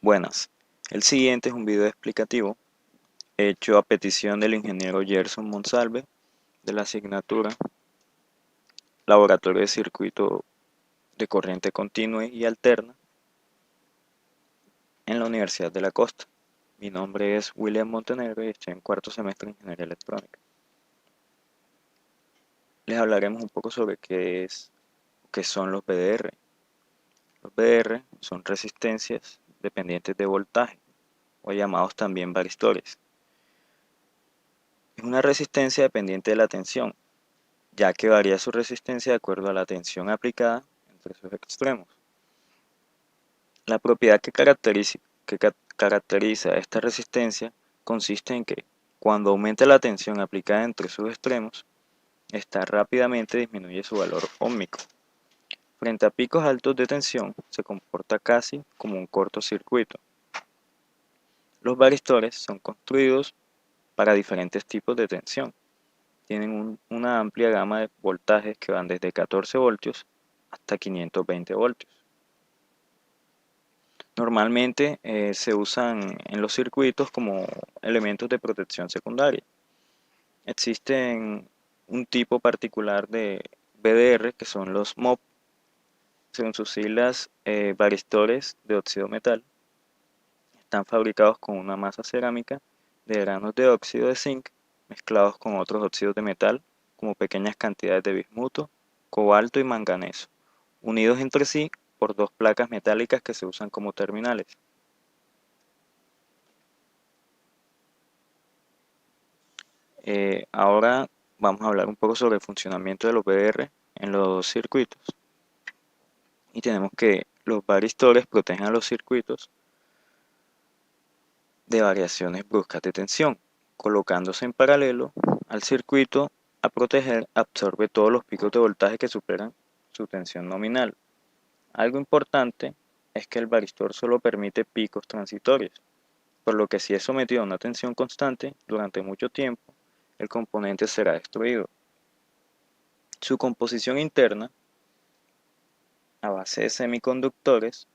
Buenas, el siguiente es un video explicativo hecho a petición del ingeniero Gerson Monsalve de la asignatura Laboratorio de Circuito de Corriente Continua y Alterna en la Universidad de la Costa. Mi nombre es William Montenegro y estoy en cuarto semestre de Ingeniería Electrónica. Les hablaremos un poco sobre qué son los VDR. Los VDR son resistencias dependientes de voltaje o llamados también varistores. Es una resistencia dependiente de la tensión, ya que varía su resistencia de acuerdo a la tensión aplicada entre sus extremos. La propiedad que caracteriza esta resistencia consiste en que, cuando aumenta la tensión aplicada entre sus extremos, esta rápidamente disminuye su valor óhmico. Frente a picos altos de tensión, se comporta casi como un cortocircuito. Los varistores son construidos para diferentes tipos de tensión. Tienen una amplia gama de voltajes que van desde 14 voltios hasta 520 voltios. Normalmente se usan en los circuitos como elementos de protección secundaria. Existen un tipo particular de VDR que son los MOP, según sus siglas varistores de óxido metal. Están fabricados con una masa cerámica de granos de óxido de zinc mezclados con otros óxidos de metal como pequeñas cantidades de bismuto, cobalto y manganeso, unidos entre sí por dos placas metálicas que se usan como terminales. Ahora vamos a hablar un poco sobre el funcionamiento de los VDR en los circuitos. Y tenemos que los varistores protegen a los circuitos de variaciones bruscas de tensión. Colocándose en paralelo al circuito a proteger, absorbe todos los picos de voltaje que superan su tensión nominal. Algo importante es que el varistor solo permite picos transitorios, por lo que si es sometido a una tensión constante durante mucho tiempo, el componente será destruido. Su composición interna, a base de semiconductores,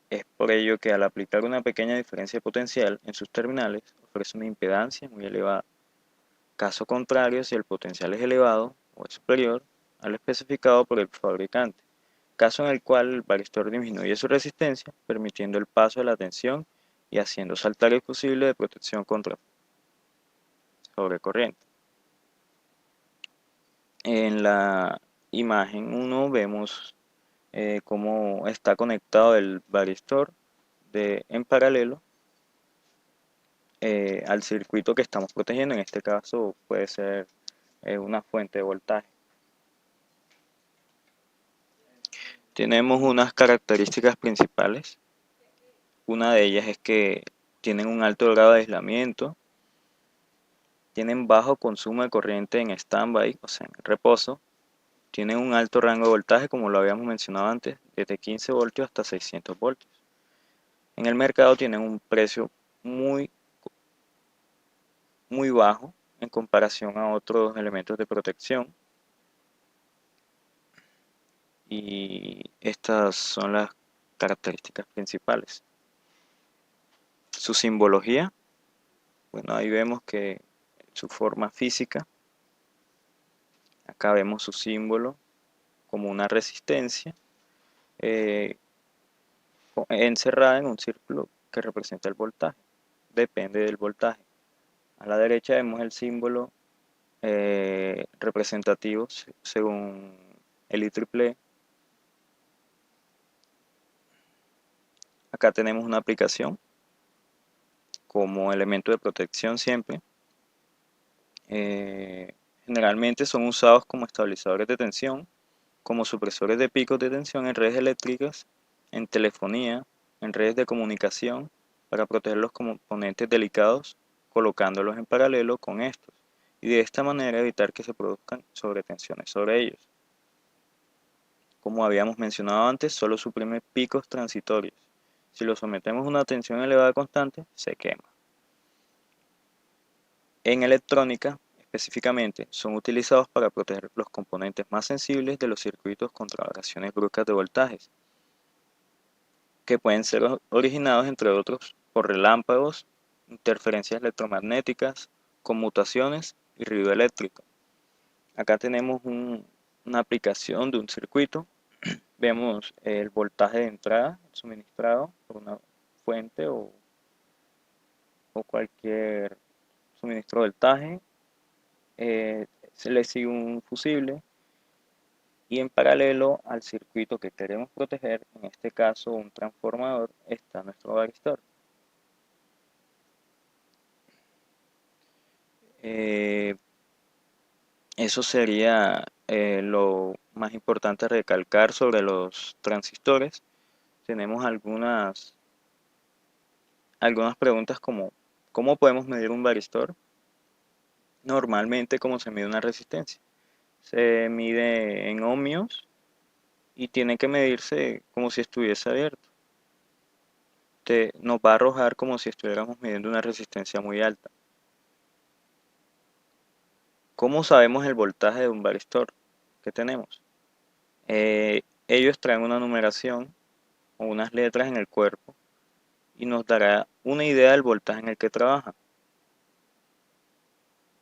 es por ello que al aplicar una pequeña diferencia potencial en sus terminales, ofrece una impedancia muy elevada. Caso contrario, si el potencial es elevado o es superior al especificado por el fabricante, caso en el cual el varistor disminuye su resistencia, permitiendo el paso de la tensión y haciendo saltar el fusible de protección contra sobrecorriente. En la imagen 1 vemos cómo está conectado el varistor en paralelo al circuito que estamos protegiendo. En este caso puede ser una fuente de voltaje. Tenemos unas características principales. Una de ellas es que tienen un alto grado de aislamiento, tienen bajo consumo de corriente en standby, o sea, en reposo, tienen un alto rango de voltaje, como lo habíamos mencionado antes, desde 15 voltios hasta 600 voltios. En el mercado tienen un precio muy, muy bajo en comparación a otros elementos de protección. Y estas son las características principales. Su simbología, bueno, ahí vemos que su forma física, acá vemos su símbolo como una resistencia eh, encerrada en un círculo que representa el voltaje, depende del voltaje. A la derecha vemos el símbolo representativo según el IEEE. Acá tenemos una aplicación como elemento de protección siempre. Generalmente son usados como estabilizadores de tensión, como supresores de picos de tensión en redes eléctricas, en telefonía, en redes de comunicación, para proteger los componentes delicados, colocándolos en paralelo con estos, y de esta manera evitar que se produzcan sobretensiones sobre ellos. Como habíamos mencionado antes, solo suprime picos transitorios. Si lo sometemos a una tensión elevada constante, se quema. En electrónica, específicamente, son utilizados para proteger los componentes más sensibles de los circuitos contra variaciones bruscas de voltajes. que pueden ser originados, entre otros, por relámpagos, interferencias electromagnéticas, conmutaciones y ruido eléctrico. Acá tenemos una aplicación de un circuito. Vemos el voltaje de entrada suministrado por una fuente o cualquier suministro de voltaje. Se le sigue un fusible y en paralelo al circuito que queremos proteger, en este caso un transformador, está nuestro varistor. Eso sería lo más importante recalcar sobre los transistores. Tenemos algunas preguntas como ¿cómo podemos medir un varistor? Normalmente, ¿cómo se mide una resistencia? Se mide en ohmios y tiene que medirse como si estuviese abierto. Nos va a arrojar como si estuviéramos midiendo una resistencia muy alta. ¿Cómo sabemos el voltaje de un varistor que tenemos? Ellos traen una numeración o unas letras en el cuerpo y nos dará una idea del voltaje en el que trabaja.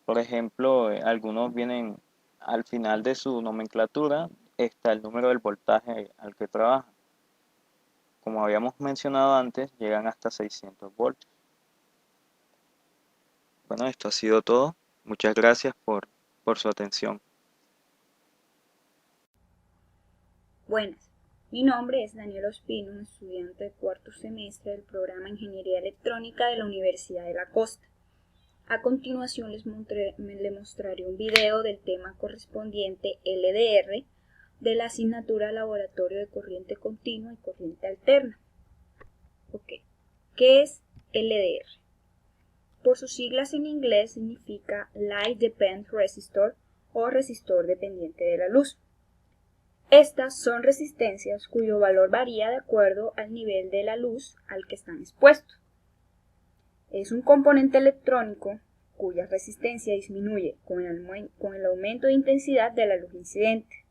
Por ejemplo, algunos vienen al final de su nomenclatura, está el número del voltaje al que trabaja. Como habíamos mencionado antes, llegan hasta 600 voltios. Bueno, esto ha sido todo. Muchas gracias por su atención. Buenas, mi nombre es Daniel Ospino, un estudiante de cuarto semestre del programa Ingeniería Electrónica de la Universidad de la Costa. A continuación les mostraré un video del tema correspondiente LDR de la asignatura Laboratorio de Corriente Continua y Corriente Alterna. ¿Qué es LDR? Por sus siglas en inglés significa Light Dependent Resistor o resistor dependiente de la luz. Estas son resistencias cuyo valor varía de acuerdo al nivel de la luz al que están expuestos. Es un componente electrónico cuya resistencia disminuye con el aumento de intensidad de la luz incidente.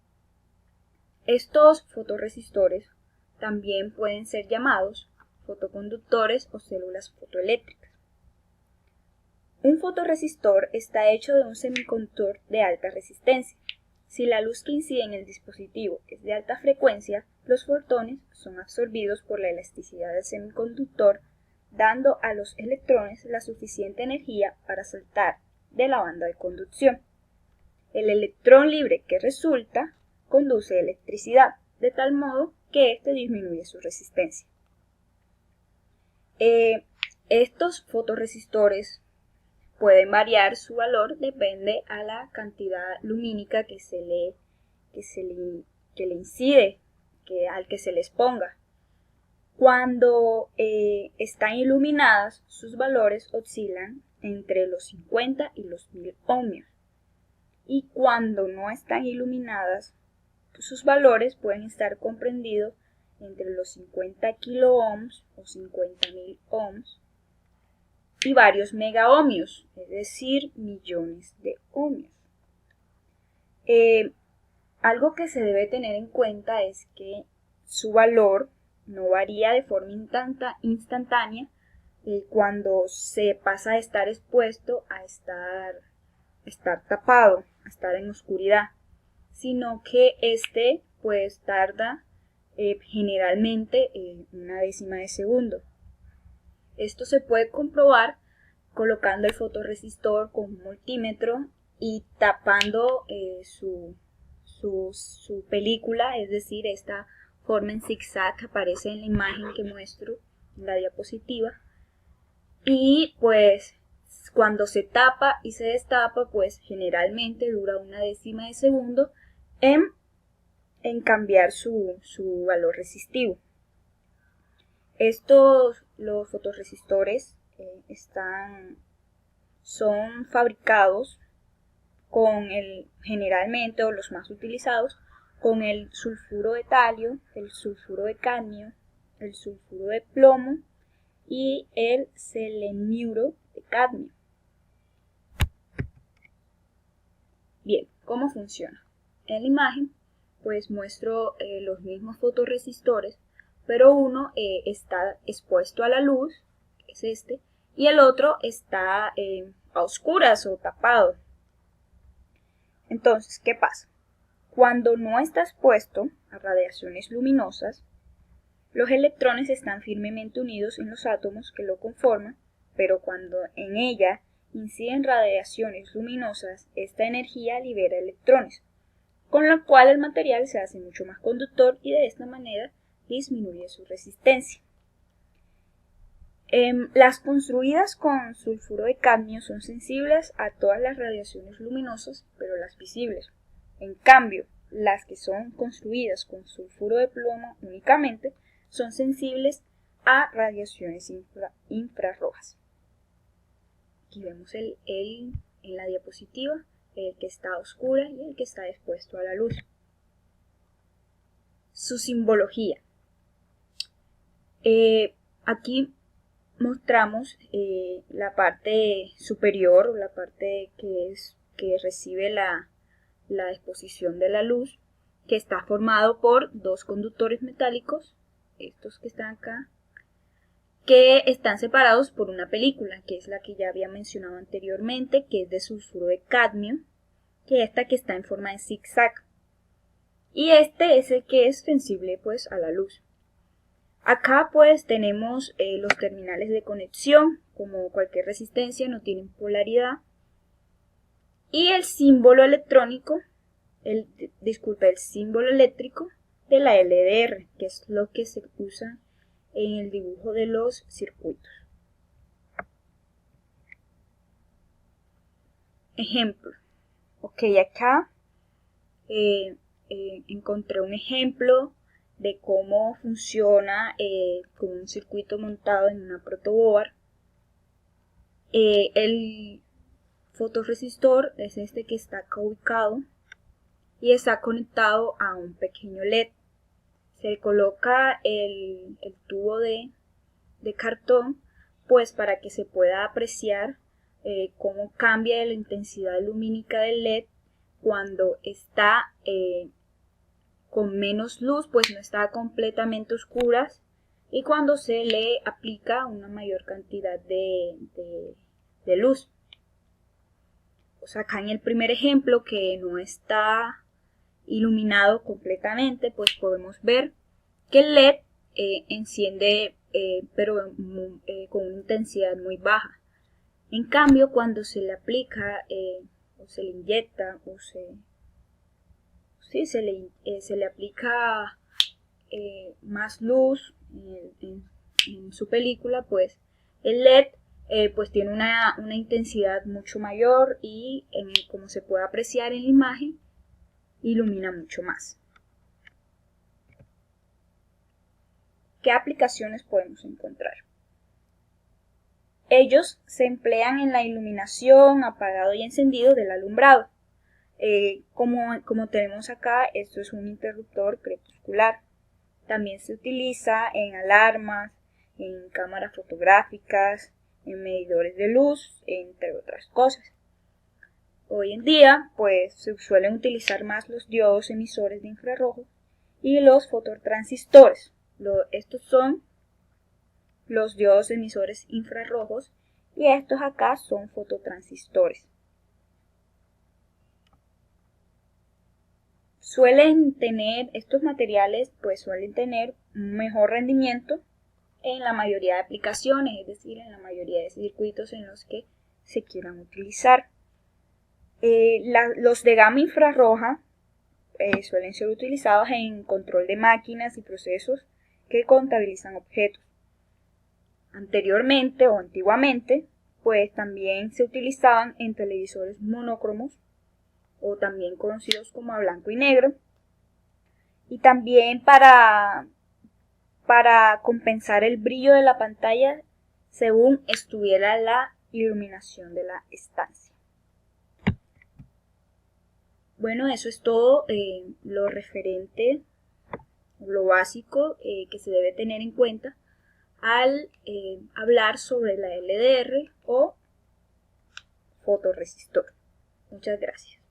Estos fotorresistores también pueden ser llamados fotoconductores o células fotoeléctricas. Un fotorresistor está hecho de un semiconductor de alta resistencia. Si la luz que incide en el dispositivo es de alta frecuencia, los fotones son absorbidos por la elasticidad del semiconductor, dando a los electrones la suficiente energía para saltar de la banda de conducción. El electrón libre que resulta conduce electricidad, de tal modo que éste disminuye su resistencia. Estos fotorresistores pueden variar su valor, depende a la cantidad lumínica que le incide, al que se les ponga. Cuando están iluminadas, sus valores oscilan entre los 50 y los 1000 ohmios. Y cuando no están iluminadas, sus valores pueden estar comprendidos entre los 50 kiloohms o 50.000 ohms y varios megaohmios, es decir, millones de ohmios. Algo que se debe tener en cuenta es que su valor no varía de forma instantánea cuando se pasa de estar expuesto a estar tapado, a estar en oscuridad, sino que pues tarda generalmente una décima de segundo. Esto se puede comprobar colocando el fotorresistor con un multímetro y tapando su película, es decir, esta forma en zigzag que aparece en la imagen que muestro en la diapositiva. Y pues cuando se tapa y se destapa, pues generalmente dura una décima de segundo en cambiar su valor resistivo. Los fotorresistores son fabricados generalmente, o los más utilizados, con el sulfuro de talio, el sulfuro de cadmio, el sulfuro de plomo y el seleniuro de cadmio. Bien, ¿cómo funciona? En la imagen pues muestro los mismos fotorresistores pero uno está expuesto a la luz, que es este, y el otro está a oscuras o tapado. Entonces, ¿qué pasa? Cuando no está expuesto a radiaciones luminosas, los electrones están firmemente unidos en los átomos que lo conforman, pero cuando en ella inciden radiaciones luminosas, esta energía libera electrones, con lo cual el material se hace mucho más conductor y de esta manera disminuye su resistencia. Las construidas con sulfuro de cadmio son sensibles a todas las radiaciones luminosas, pero las visibles. En cambio, las que son construidas con sulfuro de plomo únicamente son sensibles a radiaciones infrarrojas. Aquí vemos en la diapositiva el que está a oscura y el que está expuesto a la luz. Su simbología. Aquí mostramos la parte superior, o la parte que recibe la exposición de la luz, que está formado por dos conductores metálicos, estos que están acá, que están separados por una película, que es la que ya había mencionado anteriormente, que es de sulfuro de cadmio, que esta que está en forma de zigzag. Y este es el que es sensible pues a la luz. Acá pues tenemos los terminales de conexión, como cualquier resistencia no tienen polaridad. Y el símbolo electrónico, el símbolo eléctrico de la LDR, que es lo que se usa en el dibujo de los circuitos. Ejemplo. Ok, acá encontré un ejemplo de cómo funciona con un circuito montado en una protoboard. El fotorresistor es este que está acá ubicado y está conectado a un pequeño LED. Se coloca el tubo de cartón pues para que se pueda apreciar cómo cambia la intensidad lumínica del LED cuando está con menos luz, pues no está completamente oscuras, y cuando se le aplica una mayor cantidad de luz. O sea, acá en el primer ejemplo, que no está iluminado completamente, pues podemos ver que el LED enciende pero con una intensidad muy baja. En cambio, cuando se le aplica o se le inyecta o se le aplica más luz en su película, pues el LED pues tiene una intensidad mucho mayor y como se puede apreciar en la imagen, ilumina mucho más. ¿Qué aplicaciones podemos encontrar? Ellos se emplean en la iluminación, apagado y encendido del alumbrado. Como tenemos acá, esto es un interruptor crepuscular. También se utiliza en alarmas, en cámaras fotográficas, en medidores de luz, entre otras cosas. Hoy en día, pues se suelen utilizar más los diodos emisores de infrarrojo y los fototransistores. Estos son los diodos emisores infrarrojos y estos acá son fototransistores. Estos materiales pues suelen tener un mejor rendimiento en la mayoría de aplicaciones, es decir, en la mayoría de circuitos en los que se quieran utilizar. Los de gama infrarroja suelen ser utilizados en control de máquinas y procesos que contabilizan objetos. Anteriormente o antiguamente, pues también se utilizaban en televisores monócromos o también conocidos como a blanco y negro, y también para compensar el brillo de la pantalla según estuviera la iluminación de la estancia. Bueno, eso es todo lo referente, lo básico que se debe tener en cuenta al hablar sobre la LDR o fotorresistor. Muchas gracias.